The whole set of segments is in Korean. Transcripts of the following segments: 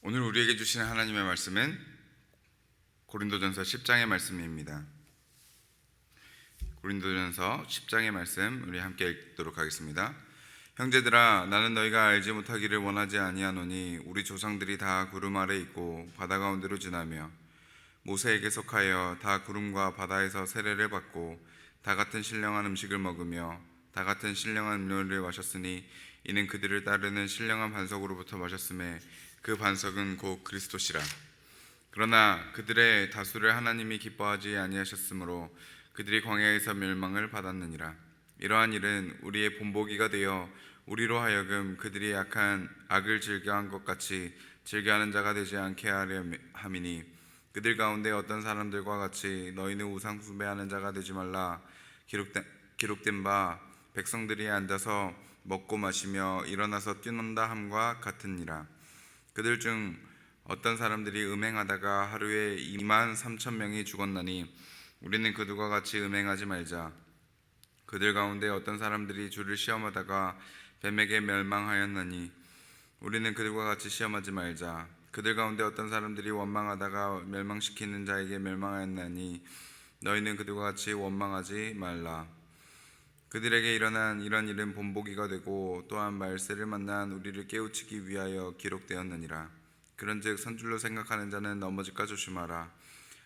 오늘 우리에게 주시는 하나님의 말씀은 고린도전서 10장의 말씀입니다. 고린도전서 10장의 말씀 우리 함께 읽도록 하겠습니다. 형제들아, 나는 너희가 알지 못하기를 원하지 아니하노니 우리 조상들이 다 구름 아래 있고 바다 가운데로 지나며 모세에게 속하여 다 구름과 바다에서 세례를 받고 다 같은 신령한 음식을 먹으며 다 같은 신령한 음료를 마셨으니 이는 그들을 따르는 신령한 반석으로부터 마셨음에 그 반석은 곧 그리스도시라. 그러나 그들의 다수를 하나님이 기뻐하지 아니하셨으므로 그들이 광야에서 멸망을 받았느니라. 이러한 일은 우리의 본보기가 되어 우리로 하여금 그들이 약한 악을 즐겨한 것 같이 즐겨하는 자가 되지 않게 하려 함이니, 그들 가운데 어떤 사람들과 같이 너희는 우상 숭배하는 자가 되지 말라. 기록된 바 백성들이 앉아서 먹고 마시며 일어나서 뛰논다 함과 같으니라. 그들 중 어떤 사람들이 음행하다가 하루에 23,000명이 죽었나니 우리는 그들과 같이 음행하지 말자. 그들 가운데 어떤 사람들이 주를 시험하다가 뱀에게 멸망하였나니 우리는 그들과 같이 시험하지 말자. 그들 가운데 어떤 사람들이 원망하다가 멸망시키는 자에게 멸망하였나니 너희는 그들과 같이 원망하지 말라. 그들에게 일어난 이런 일은 본보기가 되고 또한 말세를 만난 우리를 깨우치기 위하여 기록되었느니라. 그런즉 선줄로 생각하는 자는 넘어질까 조심하라.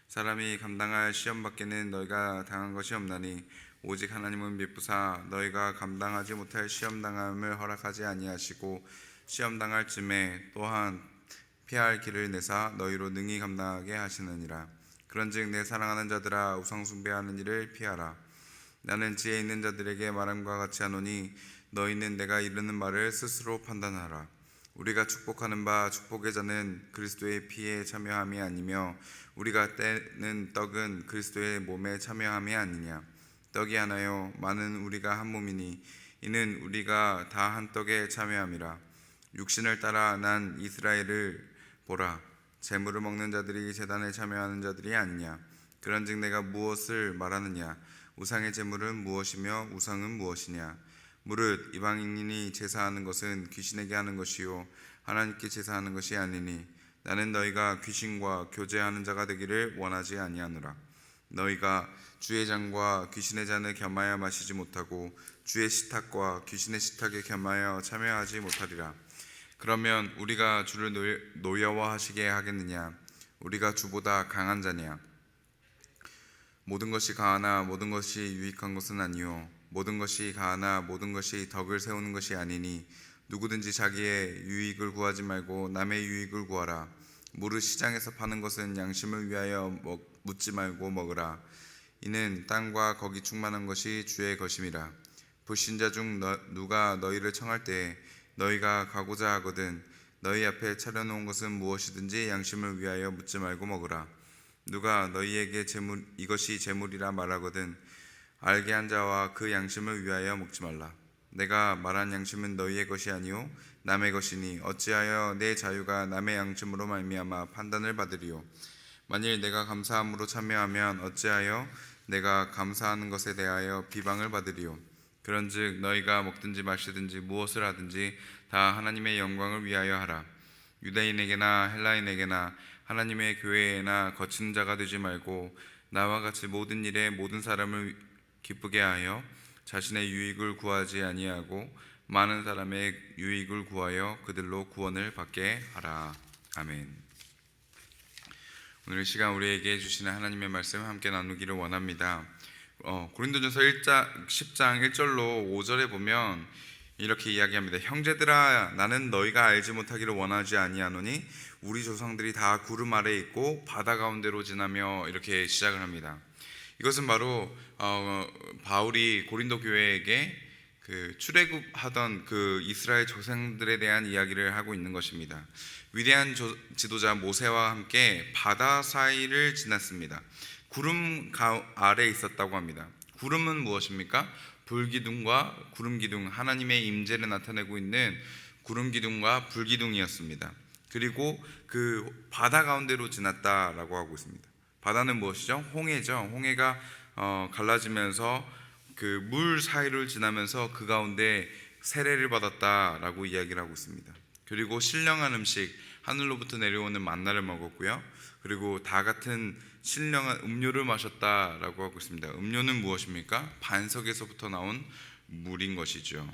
사람이 감당할 시험 밖에는 너희가 당한 것이 없나니 오직 하나님은 미쁘사 너희가 감당하지 못할 시험 당함을 허락하지 아니하시고 시험 당할 쯤에 또한 피할 길을 내사 너희로 능히 감당하게 하시느니라. 그런즉 내 사랑하는 자들아, 우상 숭배하는 일을 피하라. 나는 지혜 있는 자들에게 말함과 같이 하노니 너희는 내가 이르는 말을 스스로 판단하라. 우리가 축복하는 바 축복의 자는 그리스도의 피에 참여함이 아니며 우리가 떼는 떡은 그리스도의 몸에 참여함이 아니냐. 떡이 하나요 많은 우리가 한 몸이니 이는 우리가 다 한 떡에 참여함이라. 육신을 따라 난 이스라엘을 보라. 제물을 먹는 자들이 제단에 참여하는 자들이 아니냐. 그런즉 내가 무엇을 말하느냐. 우상의 제물은 무엇이며 우상은 무엇이냐. 무릇 이방인이 제사하는 것은 귀신에게 하는 것이요 하나님께 제사하는 것이 아니니 나는 너희가 귀신과 교제하는 자가 되기를 원하지 아니하노라. 너희가 주의 잔과 귀신의 잔을 겸하여 마시지 못하고 주의 식탁과 귀신의 식탁에 겸하여 참여하지 못하리라. 그러면 우리가 주를 노여워하시게 하겠느냐. 우리가 주보다 강한 자냐. 모든 것이 가하나 모든 것이 유익한 것은 아니요 모든 것이 가하나 모든 것이 덕을 세우는 것이 아니니 누구든지 자기의 유익을 구하지 말고 남의 유익을 구하라. 무릇 시장에서 파는 것은 양심을 위하여 묻지 말고 먹으라. 이는 땅과 거기 충만한 것이 주의 것임이라. 불신자 중 누가 너희를 청할 때 너희가 가고자 하거든 너희 앞에 차려놓은 것은 무엇이든지 양심을 위하여 묻지 말고 먹으라. 누가 너희에게 이것이 재물이라 말하거든 알게 한 자와 그 양심을 위하여 먹지 말라. 내가 말한 양심은 너희의 것이 아니요 남의 것이니 어찌하여 내 자유가 남의 양심으로 말미암아 판단을 받으리요. 만일 내가 감사함으로 참여하면 어찌하여 내가 감사하는 것에 대하여 비방을 받으리요. 그런즉 너희가 먹든지 마시든지 무엇을 하든지 다 하나님의 영광을 위하여 하라. 유대인에게나 헬라인에게나 하나님의 교회에나 거치는 자가 되지 말고 나와 같이 모든 일에 모든 사람을 기쁘게 하여 자신의 유익을 구하지 아니하고 많은 사람의 유익을 구하여 그들로 구원을 받게 하라. 아멘. 오늘 이 시간 우리에게 주시는 하나님의 말씀 함께 나누기를 원합니다. 고린도전서 10장 1절로 5절에 보면 이렇게 이야기합니다. 형제들아, 나는 너희가 알지 못하기를 원하지 아니하노니 우리 조상들이 다 구름 아래 있고 바다 가운데로 지나며 이렇게 시작을 합니다. 이것은 바로 바울이 고린도 교회에게 출애굽하던 그 이스라엘 조상들에 대한 이야기를 하고 있는 것입니다. 위대한 지도자 모세와 함께 바다 사이를 지났습니다. 구름 아래 있었다고 합니다. 구름은 무엇입니까? 불기둥과 구름기둥, 하나님의 임재를 나타내고 있는 구름기둥과 불기둥이었습니다. 그리고 그 바다 가운데로 지났다라고 하고 있습니다. 바다는 무엇이죠? 홍해죠. 홍해가 갈라지면서 그 물 사이를 지나면서 그 가운데 세례를 받았다라고 이야기를 하고 있습니다. 그리고 신령한 음식, 하늘로부터 내려오는 만나를 먹었고요. 그리고 다 같은 신령한 음료를 마셨다라고 하고 있습니다. 음료는 무엇입니까? 반석에서부터 나온 물인 것이죠.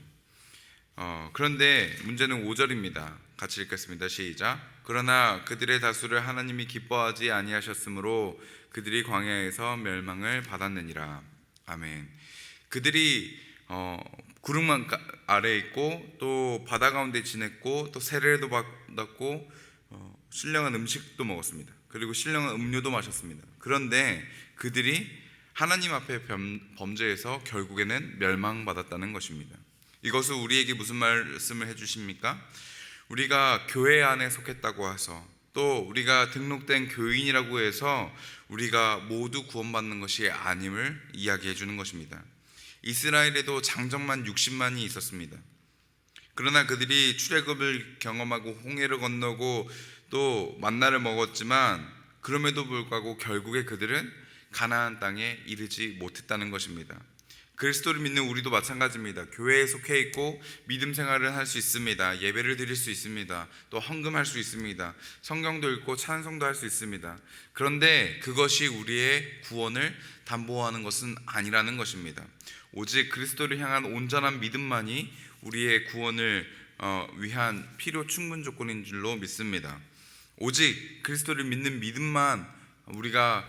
그런데 문제는 5절입니다. 같이 읽겠습니다. 시작. 그러나 그들의 다수를 하나님이 기뻐하지 아니하셨으므로 그들이 광야에서 멸망을 받았느니라. 아멘. 그들이 구름 아래에 있고 또 바다 가운데 지냈고 또 세례도 받았고 신령한 음식도 먹었습니다. 그리고 신령한 음료도 마셨습니다. 그런데 그들이 하나님 앞에 범죄해서 결국에는 멸망받았다는 것입니다. 이것은 우리에게 무슨 말씀을 해주십니까? 우리가 교회 안에 속했다고 해서 또 우리가 등록된 교인이라고 해서 우리가 모두 구원받는 것이 아님을 이야기해 주는 것입니다. 이스라엘에도 장정만 60만이 있었습니다. 그러나 그들이 출애굽을 경험하고 홍해를 건너고 또 만나를 먹었지만 그럼에도 불구하고 결국에 그들은 가나안 땅에 이르지 못했다는 것입니다. 그리스도를 믿는 우리도 마찬가지입니다. 교회에 속해 있고 믿음 생활을 할 수 있습니다. 예배를 드릴 수 있습니다. 또 헌금할 수 있습니다. 성경도 읽고 찬송도 할 수 있습니다. 그런데 그것이 우리의 구원을 담보하는 것은 아니라는 것입니다. 오직 그리스도를 향한 온전한 믿음만이 우리의 구원을 위한 필요 충분 조건인 줄로 믿습니다. 오직 그리스도를 믿는 믿음만 우리가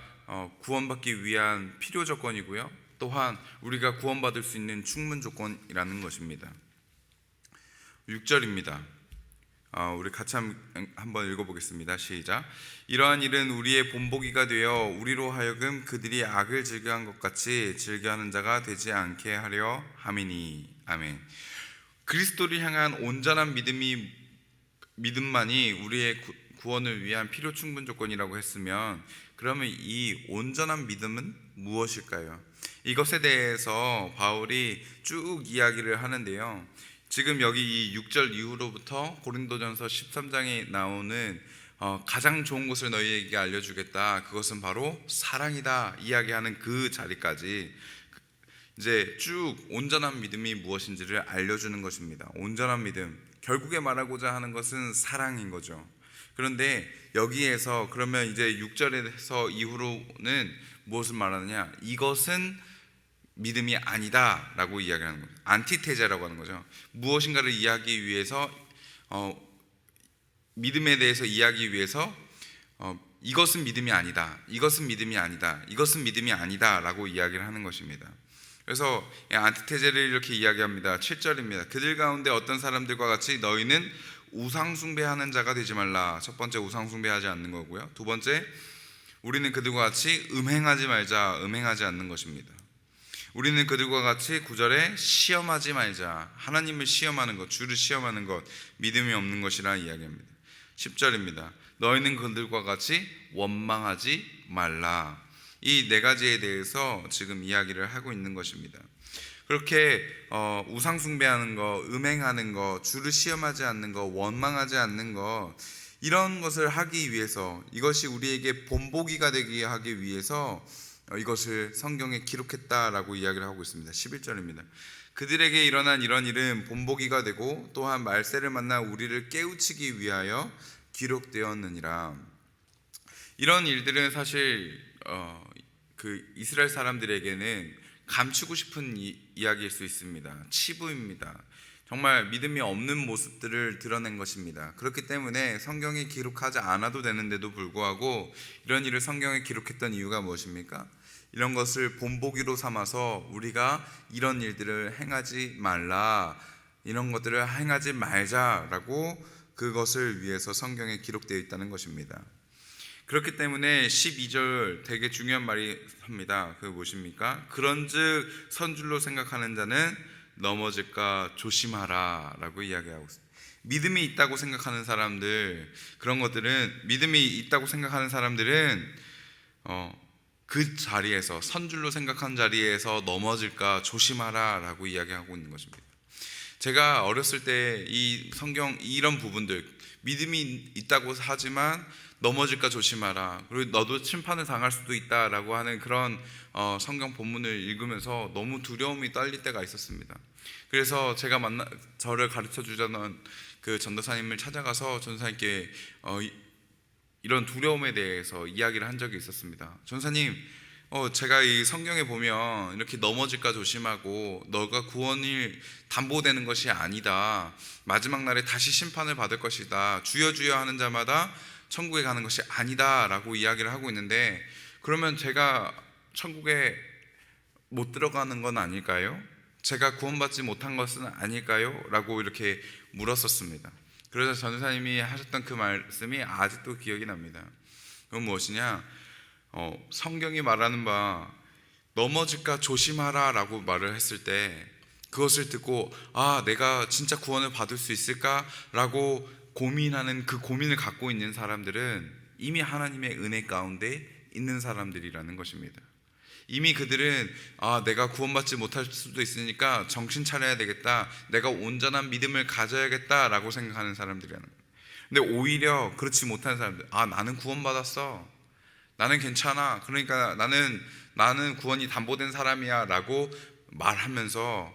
구원받기 위한 필요 조건이고요. 또한 우리가 구원받을 수 있는 충분 조건이라는 것입니다. 6절입니다. 우리 같이 한번 읽어보겠습니다. 시작. 이러한 일은 우리의 본보기가 되어 우리로 하여금 그들이 악을 즐겨한 것 같이 즐겨하는 자가 되지 않게 하려 함이니. 아멘. 그리스도를 향한 온전한 믿음만이 우리의 구원을 위한 필요 충분 조건이라고 했으면 그러면 이 온전한 믿음은 무엇일까요? 이것에 대해서 바울이 쭉 이야기를 하는데요. 지금 여기 이 6절 이후로부터 고린도전서 13장에 나오는 가장 좋은 것을 너희에게 알려주겠다. 그것은 바로 사랑이다. 이야기하는 그 자리까지 이제 쭉 온전한 믿음이 무엇인지를 알려주는 것입니다. 온전한 믿음, 결국에 말하고자 하는 것은 사랑인 거죠. 그런데 여기에서 그러면 이제 6절에서 이후로는 무엇을 말하느냐? 이것은 믿음이 아니다 라고 이야기하는 거죠. 안티테제라고 하는 거죠. 무엇인가를 이해하기 위해서 믿음에 대해서 이해하기 위해서 이것은 믿음이 아니다, 이것은 믿음이 아니다, 이것은 믿음이 아니다 라고 이야기를 하는 것입니다. 그래서 안티테제를 이렇게 이야기합니다. 7절입니다. 그들 가운데 어떤 사람들과 같이 너희는 우상숭배하는 자가 되지 말라. 첫 번째, 우상숭배하지 않는 거고요. 두 번째, 우리는 그들과 같이 음행하지 말자. 음행하지 않는 것입니다. 우리는 그들과 같이 9절에 시험하지 말자. 하나님을 시험하는 것, 주를 시험하는 것, 믿음이 없는 것이라 이야기합니다. 10절입니다. 너희는 그들과 같이 원망하지 말라. 이 네 가지에 대해서 지금 이야기를 하고 있는 것입니다. 그렇게 우상 숭배하는 것, 음행하는 것, 주를 시험하지 않는 것, 원망하지 않는 것, 이런 것을 하기 위해서, 이것이 우리에게 본보기가 되게 하기 위해서 이것을 성경에 기록했다라고 이야기를 하고 있습니다. 11절입니다. 그들에게 일어난 이런 일은 본보기가 되고 또한 말세를 만나 우리를 깨우치기 위하여 기록되었느니라. 이런 일들은 사실 그 이스라엘 사람들에게는 감추고 싶은 이야기일 수 있습니다. 치부입니다. 정말 믿음이 없는 모습들을 드러낸 것입니다. 그렇기 때문에 성경에 기록하지 않아도 되는데도 불구하고 이런 일을 성경에 기록했던 이유가 무엇입니까? 이런 것을 본보기로 삼아서 우리가 이런 일들을 행하지 말라, 이런 것들을 행하지 말자라고 그것을 위해서 성경에 기록되어 있다는 것입니다. 그렇기 때문에 12절 되게 중요한 말이 합니다. 그게 무엇입니까? 그런즉 선줄로 생각하는 자는 넘어질까 조심하라 라고 이야기하고 있습니다. 믿음이 있다고 생각하는 사람들, 그런 것들은, 믿음이 있다고 생각하는 사람들은 그 자리에서, 선줄로 생각한 자리에서 넘어질까 조심하라 라고 이야기하고 있는 것입니다. 제가 어렸을 때 이 성경 이런 부분들, 믿음이 있다고 하지만 넘어질까 조심하라, 그리고 너도 심판을 당할 수도 있다라고 하는 그런 성경 본문을 읽으면서 너무 두려움이 떨릴 때가 있었습니다. 그래서 제가 저를 가르쳐 주자는 그 전도사님을 찾아가서 전도사님께 이런 두려움에 대해서 이야기를 한 적이 있었습니다. 전도사님, 제가 이 성경에 보면 이렇게 넘어질까 조심하고 너가 구원이 담보되는 것이 아니다, 마지막 날에 다시 심판을 받을 것이다, 주여 주여 하는 자마다 천국에 가는 것이 아니다 라고 이야기를 하고 있는데, 그러면 제가 천국에 못 들어가는 건 아닐까요? 제가 구원받지 못한 것은 아닐까요? 라고 이렇게 물었었습니다. 그래서 전도사님이 하셨던 그 말씀이 아직도 기억이 납니다. 그건 무엇이냐, 성경이 말하는 바 넘어질까 조심하라 라고 말을 했을 때, 그것을 듣고 내가 진짜 구원을 받을 수 있을까? 라고 고민하는, 그 고민을 갖고 있는 사람들은 이미 하나님의 은혜 가운데 있는 사람들이라는 것입니다. 이미 그들은 내가 구원받지 못할 수도 있으니까 정신 차려야 되겠다, 내가 온전한 믿음을 가져야겠다 라고 생각하는 사람들이라는 거예요. 근데 오히려 그렇지 못한 사람들, 나는 구원받았어, 나는 괜찮아, 그러니까 나는 구원이 담보된 사람이야 라고 말하면서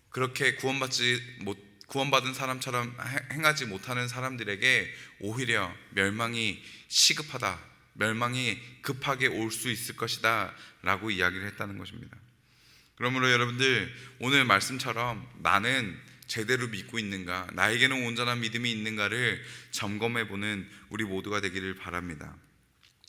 그렇게 구원받은 사람처럼 행하지 못하는 사람들에게 오히려 멸망이 시급하다, 멸망이 급하게 올 수 있을 것이다 라고 이야기를 했다는 것입니다. 그러므로 여러분들, 오늘 말씀처럼 나는 제대로 믿고 있는가, 나에게는 온전한 믿음이 있는가를 점검해보는 우리 모두가 되기를 바랍니다.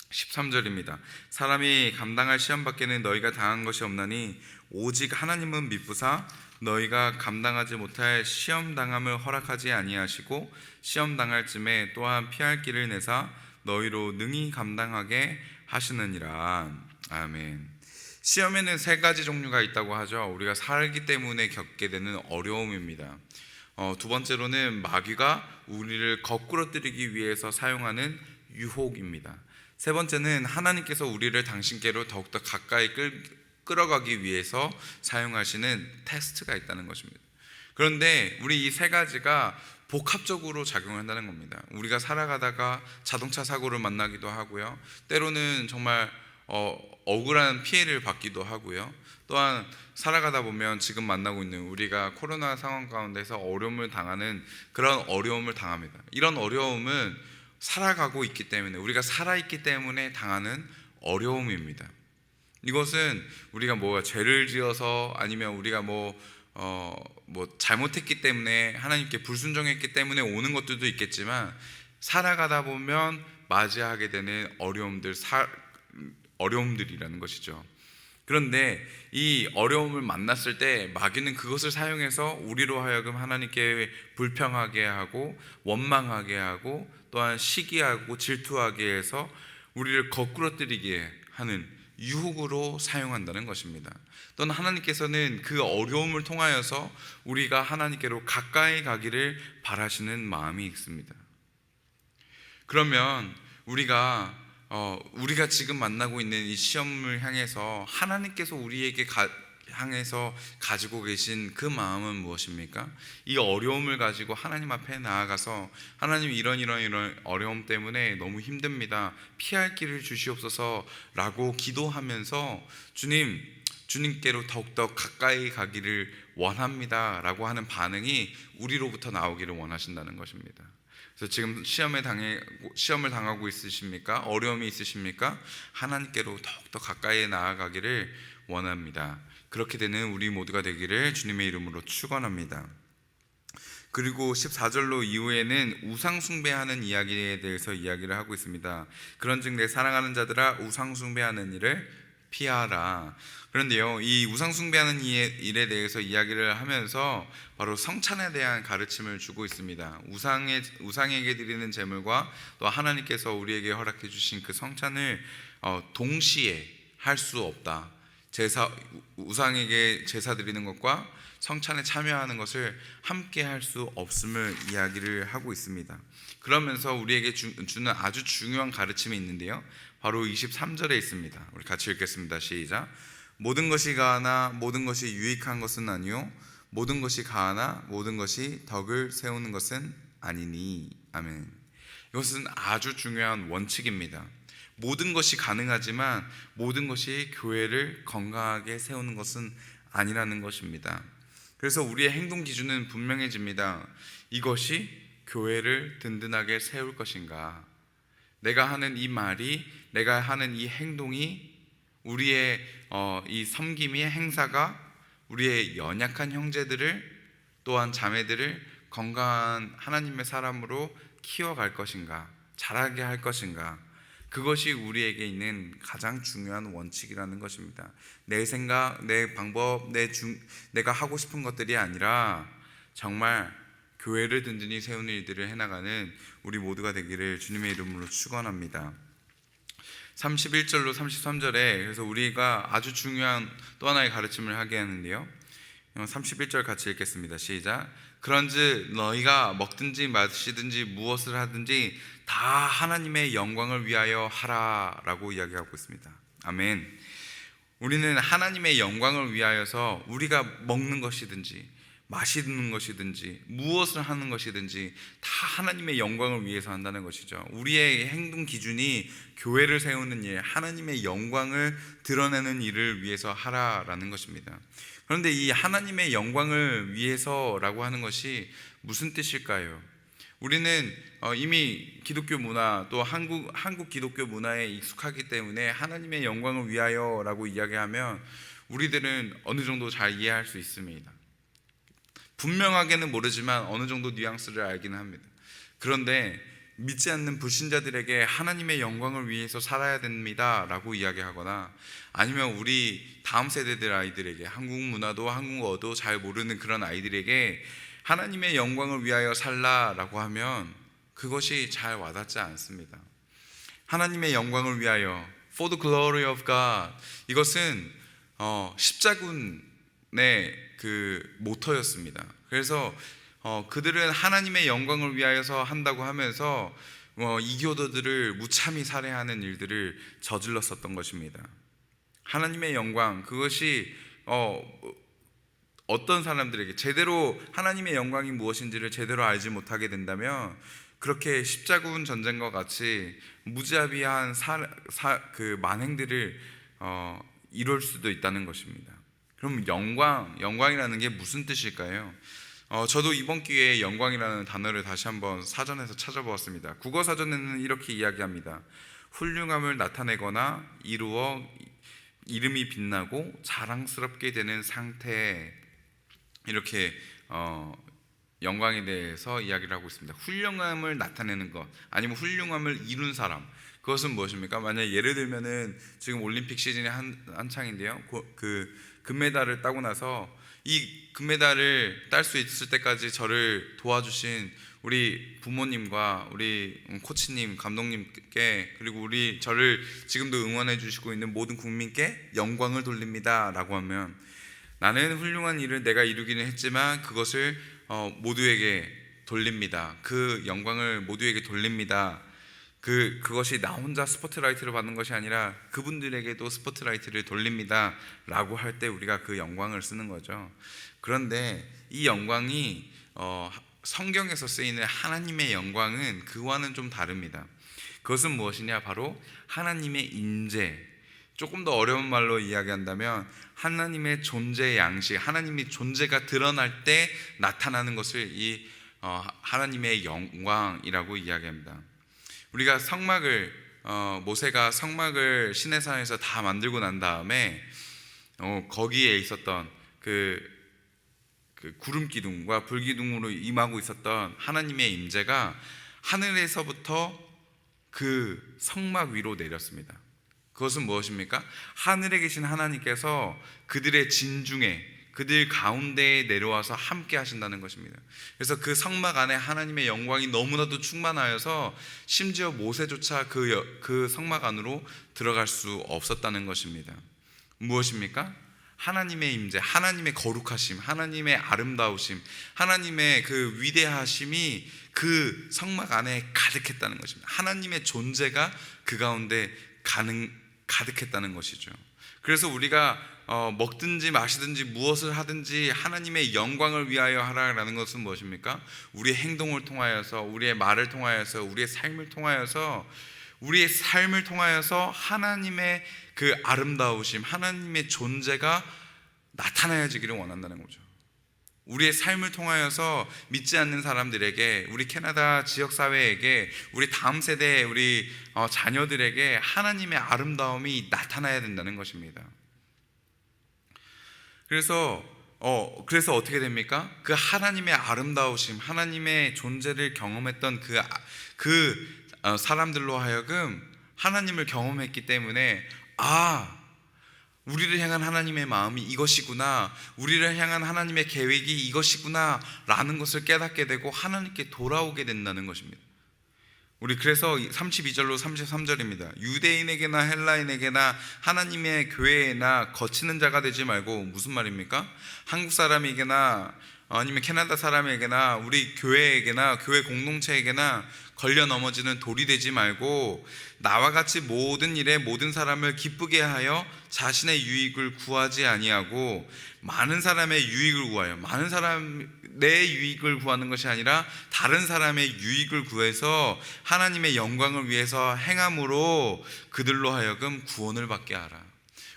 13절입니다. 사람이 감당할 시험 밖에는 너희가 당한 것이 없나니 오직 하나님은 미쁘사 너희가 감당하지 못할 시험 당함을 허락하지 아니하시고 시험 당할 쯤에 또한 피할 길을 내사 너희로 능히 감당하게 하시느니라. 아멘. 시험에는 세 가지 종류가 있다고 하죠. 우리가 살기 때문에 겪게 되는 어려움입니다. 두 번째로는 마귀가 우리를 거꾸러뜨리기 위해서 사용하는 유혹입니다. 세 번째는 하나님께서 우리를 당신께로 더욱더 가까이 끌어가기 위해서 사용하시는 테스트가 있다는 것입니다. 그런데 우리 이 세 가지가 복합적으로 작용한다는 겁니다. 우리가 살아가다가 자동차 사고를 만나기도 하고요, 때로는 정말 억울한 피해를 받기도 하고요, 또한 살아가다 보면 지금 만나고 있는 우리가 코로나 상황 가운데서 어려움을 당하는 그런 어려움을 당합니다. 이런 어려움은 살아가고 있기 때문에, 우리가 살아있기 때문에 당하는 어려움입니다. 이것은 우리가 죄를 지어서 아니면 우리가 잘못했기 때문에, 하나님께 불순종했기 때문에 오는 것들도 있겠지만, 살아가다 보면 맞이하게 되는 어려움들이라는 것이죠. 그런데 이 어려움을 만났을 때 마귀는 그것을 사용해서 우리로 하여금 하나님께 불평하게 하고 원망하게 하고 또한 시기하고 질투하게 해서 우리를 거꾸러뜨리게 하는 유혹으로 사용한다는 것입니다. 또는 하나님께서는 그 어려움을 통하여서 우리가 하나님께로 가까이 가기를 바라시는 마음이 있습니다. 그러면 우리가 지금 만나고 있는 이 시험을 향해서 하나님께서 우리에게 향해서 가지고 계신 그 마음은 무엇입니까? 이 어려움을 가지고 하나님 앞에 나아가서, 하나님 이런 어려움 때문에 너무 힘듭니다, 피할 길을 주시옵소서 라고 기도하면서 주님께로 더욱더 가까이 가기를 원합니다 라고 하는 반응이 우리로부터 나오기를 원하신다는 것입니다. 그래서 지금 시험을 당하고 있으십니까? 어려움이 있으십니까? 하나님께로 더욱더 가까이 나아가기를 원합니다. 그렇게 되는 우리 모두가 되기를 주님의 이름으로 축원합니다. 그리고 14절로 이후에는 우상 숭배하는 이야기에 대해서 이야기를 하고 있습니다. 그런즉 내 사랑하는 자들아, 우상 숭배하는 일을 피하라. 그런데요, 이 우상 숭배하는 일에 대해서 이야기를 하면서 바로 성찬에 대한 가르침을 주고 있습니다. 우상에게 드리는 제물과 또 하나님께서 우리에게 허락해 주신 그 성찬을 동시에 할 수 없다. 우상에게 제사 드리는 것과 성찬에 참여하는 것을 함께 할 수 없음을 이야기를 하고 있습니다. 그러면서 우리에게 주는 아주 중요한 가르침이 있는데요, 바로 23절에 있습니다. 우리 같이 읽겠습니다. 시작. 모든 것이 가하나 모든 것이 유익한 것은 아니요 모든 것이 가하나 모든 것이 덕을 세우는 것은 아니니. 아멘. 이것은 아주 중요한 원칙입니다. 모든 것이 가능하지만 모든 것이 교회를 건강하게 세우는 것은 아니라는 것입니다. 그래서 우리의 행동 기준은 분명해집니다. 이것이 교회를 든든하게 세울 것인가? 내가 하는 이 말이, 내가 하는 이 행동이, 우리의 이 섬김의 행사가 우리의 연약한 형제들을, 또한 자매들을 건강한 하나님의 사람으로 키워갈 것인가, 자라게 할 것인가? 그것이 우리에게 있는 가장 중요한 원칙이라는 것입니다. 내 생각, 내 방법, 내가 하고 싶은 것들이 아니라 정말 교회를 든든히 세우는 일들을 해나가는 우리 모두가 되기를 주님의 이름으로 축원합니다. 31절로 33절에 그래서 우리가 아주 중요한 또 하나의 가르침을 하게 하는데요, 31절 같이 읽겠습니다. 시작. 그런즉 너희가 먹든지 마시든지 무엇을 하든지 다 하나님의 영광을 위하여 하라 라고 이야기하고 있습니다. 아멘. 우리는 하나님의 영광을 위하여서 우리가 먹는 것이든지 마시는 것이든지 무엇을 하는 것이든지 다 하나님의 영광을 위해서 한다는 것이죠. 우리의 행동 기준이 교회를 세우는 일, 하나님의 영광을 드러내는 일을 위해서 하라라는 것입니다. 그런데 이 하나님의 영광을 위해서라고 하는 것이 무슨 뜻일까요? 우리는 이미 기독교 문화, 또 한국 기독교 문화에 익숙하기 때문에 하나님의 영광을 위하여라고 이야기하면 우리들은 어느 정도 잘 이해할 수 있습니다. 분명하게는 모르지만 어느 정도 뉘앙스를 알기는 합니다. 그런데 믿지 않는 불신자들에게 하나님의 영광을 위해서 살아야 됩니다 라고 이야기하거나, 아니면 우리 다음 세대들 아이들에게, 한국 문화도 한국어도 잘 모르는 그런 아이들에게 하나님의 영광을 위하여 살라라고 하면 그것이 잘 와닿지 않습니다. 하나님의 영광을 위하여, For the glory of God, 이것은 십자군의 그 모토였습니다. 그래서 그들은 하나님의 영광을 위하여서 한다고 하면서 이교도들을 무참히 살해하는 일들을 저질렀었던 것입니다. 하나님의 영광, 그것이 어떤 사람들에게 제대로 하나님의 영광이 무엇인지를 제대로 알지 못하게 된다면 그렇게 십자군 전쟁과 같이 무자비한 그 만행들을 이룰 수도 있다는 것입니다. 그럼 영광이라는 게 무슨 뜻일까요? 저도 이번 기회에 영광이라는 단어를 다시 한번 사전에서 찾아보았습니다. 국어사전에는 이렇게 이야기합니다. 훌륭함을 나타내거나 이루어 이름이 빛나고 자랑스럽게 되는 상태, 이렇게 영광에 대해서 이야기를 하고 있습니다. 훌륭함을 나타내는 것, 아니면 훌륭함을 이룬 사람, 그것은 무엇입니까? 만약 예를 들면은 지금 올림픽 시즌이 한창인데요, 그 금메달을 따고 나서 이 금메달을 딸 수 있을 때까지 저를 도와주신 우리 부모님과 우리 코치님, 감독님께, 그리고 저를 지금도 응원해 주시고 있는 모든 국민께 영광을 돌립니다 라고 하면, 나는 훌륭한 일을 내가 이루기는 했지만 그것을 모두에게 돌립니다. 그 영광을 모두에게 돌립니다. 그것이 나 혼자 스포트라이트를 받는 것이 아니라 그분들에게도 스포트라이트를 돌립니다 라고 할 때 우리가 그 영광을 쓰는 거죠. 그런데 이 영광이 성경에서 쓰이는 하나님의 영광은 그와는 좀 다릅니다. 그것은 무엇이냐? 바로 하나님의 임재, 조금 더 어려운 말로 이야기한다면 하나님의 존재 양식, 하나님의 존재가 드러날 때 나타나는 것을 이 하나님의 영광이라고 이야기합니다. 우리가 모세가 성막을 시내산에서 다 만들고 난 다음에 거기에 있었던 그 구름 기둥과 불 기둥으로 임하고 있었던 하나님의 임재가 하늘에서부터 그 성막 위로 내렸습니다. 그것은 무엇입니까? 하늘에 계신 하나님께서 그들의 진중에, 그들 가운데에 내려와서 함께 하신다는 것입니다. 그래서 그 성막 안에 하나님의 영광이 너무나도 충만하여서 심지어 모세조차 그 성막 안으로 들어갈 수 없었다는 것입니다. 무엇입니까? 하나님의 임재, 하나님의 거룩하심, 하나님의 아름다우심, 하나님의 그 위대하심이 그 성막 안에 가득했다는 것입니다. 하나님의 존재가 그 가운데 가득했다는 것이죠. 그래서 우리가 먹든지 마시든지 무엇을 하든지 하나님의 영광을 위하여 하라라는 것은 무엇입니까? 우리의 행동을 통하여서, 우리의 말을 통하여서, 우리의 삶을 통하여서 하나님의 그 아름다우심, 하나님의 존재가 나타나야지기를 원한다는 거죠. 우리의 삶을 통하여서 믿지 않는 사람들에게, 우리 캐나다 지역사회에게, 우리 다음 세대 우리 자녀들에게 하나님의 아름다움이 나타나야 된다는 것입니다. 그래서 어떻게 됩니까? 그 하나님의 아름다우심, 하나님의 존재를 경험했던 그 사람들로 하여금 하나님을 경험했기 때문에 우리를 향한 하나님의 마음이 이것이구나, 우리를 향한 하나님의 계획이 이것이구나 라는 것을 깨닫게 되고 하나님께 돌아오게 된다는 것입니다. 우리 그래서 32절로 33절입니다. 유대인에게나 헬라인에게나 하나님의 교회에나 거치는 자가 되지 말고, 무슨 말입니까? 한국 사람에게나 아니면 캐나다 사람에게나 우리 교회에게나 교회 공동체에게나 걸려 넘어지는 돌이 되지 말고, 나와 같이 모든 일에 모든 사람을 기쁘게 하여 자신의 유익을 구하지 아니하고 많은 사람의 유익을 구하여, 많은 사람 내 유익을 구하는 것이 아니라 다른 사람의 유익을 구해서 하나님의 영광을 위해서 행함으로 그들로 하여금 구원을 받게 하라.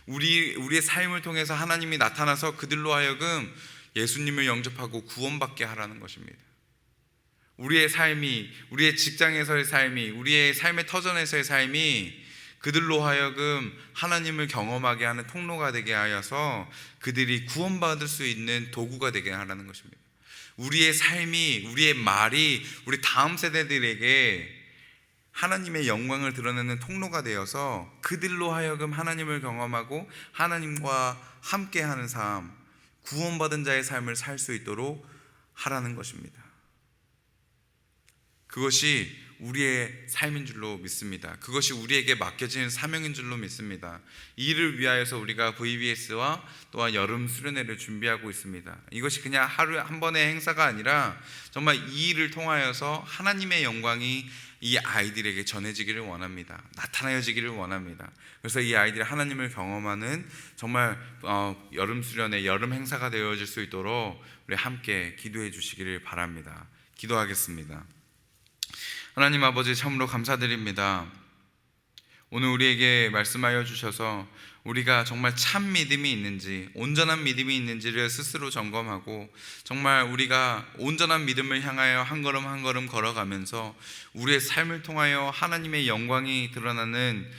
우리의 삶을 통해서 하나님이 나타나서 그들로 하여금 예수님을 영접하고 구원받게 하라는 것입니다. 우리의 삶이, 우리의 직장에서의 삶이, 우리의 삶의 터전에서의 삶이 그들로 하여금 하나님을 경험하게 하는 통로가 되게 하여서 그들이 구원받을 수 있는 도구가 되게 하라는 것입니다. 우리의 삶이, 우리의 말이 우리 다음 세대들에게 하나님의 영광을 드러내는 통로가 되어서 그들로 하여금 하나님을 경험하고 하나님과 함께하는 삶, 구원받은 자의 삶을 살 수 있도록 하라는 것입니다. 그것이 우리의 삶인 줄로 믿습니다. 그것이 우리에게 맡겨진 사명인 줄로 믿습니다. 이 일을 위하여서 우리가 VBS와 또한 여름 수련회를 준비하고 있습니다. 이것이 그냥 하루에 한 번의 행사가 아니라 정말 이 일을 통하여서 하나님의 영광이 이 아이들에게 전해지기를 원합니다. 나타나지기를 원합니다. 그래서 이 아이들이 하나님을 경험하는 정말 여름 수련회, 여름 행사가 되어질 수 있도록 우리 함께 기도해 주시기를 바랍니다. 기도하겠습니다. 하나님 아버지, 참으로 감사드립니다. 오늘 우리에게 말씀하여 주셔서 우리가 정말 참 믿음이 있는지, 온전한 믿음이 있는지를 스스로 점검하고 정말 우리가 온전한 믿음을 향하여 한 걸음 한 걸음 걸어가면서 우리의 삶을 통하여 하나님의 영광이 드러나는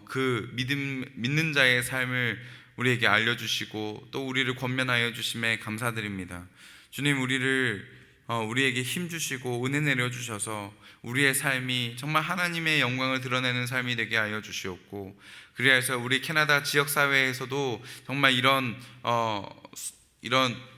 그 믿는 자의 삶을 우리에게 알려주시고 또 우리를 권면하여 주심에 감사드립니다. 주님, 우리에게 힘 주시고 은혜 내려주셔서 우리의 삶이 정말 하나님의 영광을 드러내는 삶이 되게 하여 주시옵고, 그리하여서 우리 캐나다 지역사회에서도 정말 이런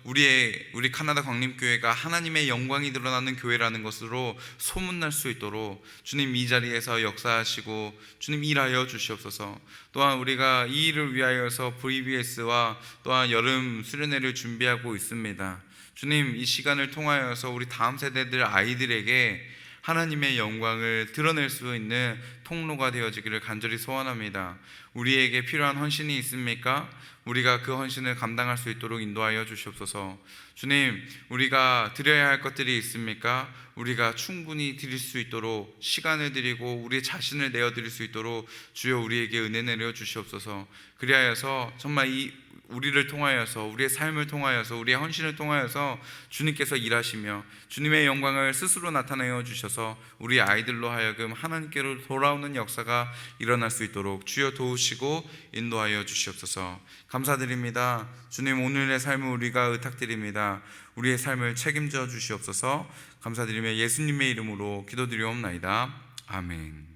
우리 캐나다 광림교회가 하나님의 영광이 드러나는 교회라는 것으로 소문날 수 있도록 주님 이 자리에서 역사하시고 주님 일하여 주시옵소서. 또한 우리가 이 일을 위하여서 VBS와 또한 여름 수련회를 준비하고 있습니다. 주님, 이 시간을 통하여서 우리 다음 세대들 아이들에게 하나님의 영광을 드러낼 수 있는 통로가 되어지기를 간절히 소원합니다. 우리에게 필요한 헌신이 있습니까? 우리가 그 헌신을 감당할 수 있도록 인도하여 주시옵소서. 주님, 우리가 드려야 할 것들이 있습니까? 우리가 충분히 드릴 수 있도록 시간을 드리고 우리 자신을 내어드릴 수 있도록 주여 우리에게 은혜 내려 주시옵소서. 그리하여서 정말 우리를 통하여서, 우리의 삶을 통하여서, 우리의 헌신을 통하여서 주님께서 일하시며 주님의 영광을 스스로 나타내어 주셔서 우리 아이들로 하여금 하나님께로 돌아오는 역사가 일어날 수 있도록 주여 도우시고 인도하여 주시옵소서. 감사드립니다. 주님, 오늘의 삶을 우리가 의탁드립니다. 우리의 삶을 책임져 주시옵소서. 감사드리며 예수님의 이름으로 기도드리옵나이다. 아멘.